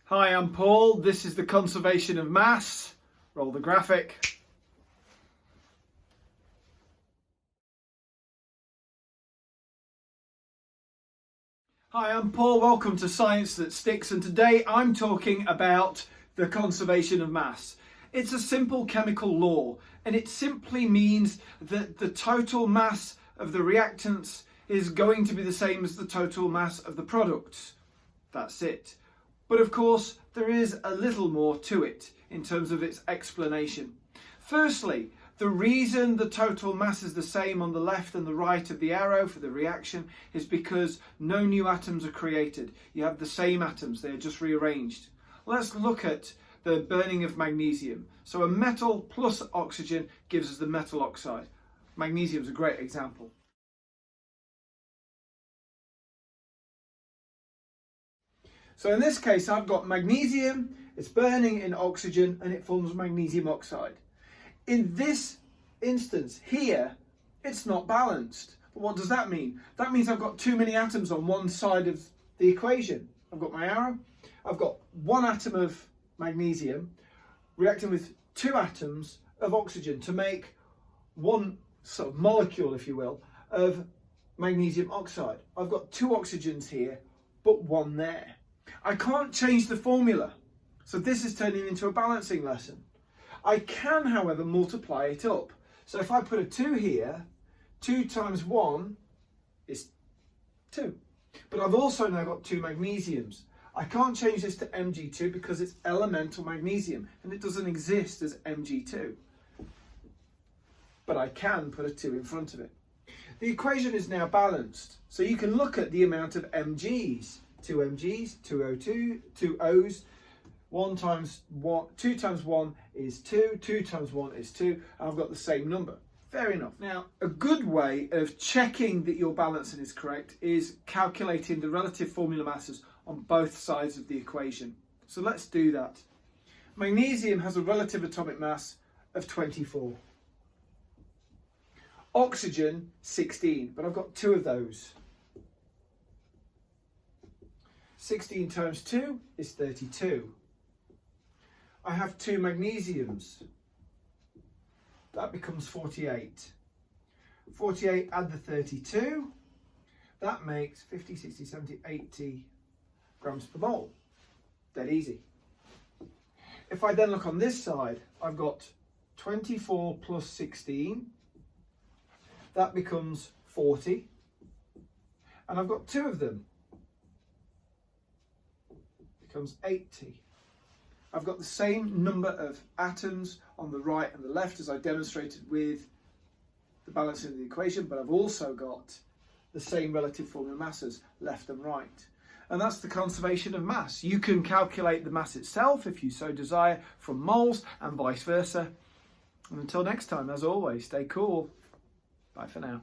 Hi, I'm Paul. This is the conservation of mass. Roll the graphic. Hi, I'm Paul. Welcome to Science That Sticks, and today I'm talking about the conservation of mass. It's a simple chemical law, and it simply means that the total mass of the reactants is going to be the same as the total mass of the products. That's it. But of course, there is a little more to it in terms of its explanation. Firstly, the reason the total mass is the same on the left and the right of the arrow for the reaction is because no new atoms are created. You have the same atoms, they're just rearranged. Let's look at the burning of magnesium. So a metal plus oxygen gives us the metal oxide. Magnesium is a great example. So in this case, I've got magnesium, it's burning in oxygen and it forms magnesium oxide. In this instance here, it's not balanced. But what does that mean? That means I've got too many atoms on one side of the equation. I've got my arrow, I've got one atom of magnesium reacting with two atoms of oxygen to make one sort of molecule, if you will, of magnesium oxide. I've got two oxygens here, but one there. I can't change the formula, so this is turning into a balancing lesson. I can, however, multiply it up. So if I put a 2 here, 2 times 1 is 2. But I've also now got two magnesiums. I can't change this to Mg2 because it's elemental magnesium and it doesn't exist as Mg2. But I can put a 2 in front of it. The equation is now balanced, so you can look at the amount of Mg's. 2 Mg's, 2 O2, 2 O's, 2 times 1 is 2, 2 times 1 is 2, and I've got the same number. Fair enough. Now, a good way of checking that your balancing is correct is calculating the relative formula masses on both sides of the equation. So let's do that. Magnesium has a relative atomic mass of 24. Oxygen, 16, but I've got two of those. 16 times 2 is 32. I have two magnesiums. That becomes 48. 48 add the 32. That makes 50, 60, 70, 80 grams per mole. Dead easy. If I then look on this side, I've got 24 plus 16. That becomes 40. And I've got two of them. Becomes 80. I've got the same number of atoms on the right and the left as I demonstrated with the balancing of the equation, but I've also got the same relative formula masses left and right. And that's the conservation of mass. You can calculate the mass itself if you so desire from moles and vice versa. And until next time, as always, stay cool. Bye for now.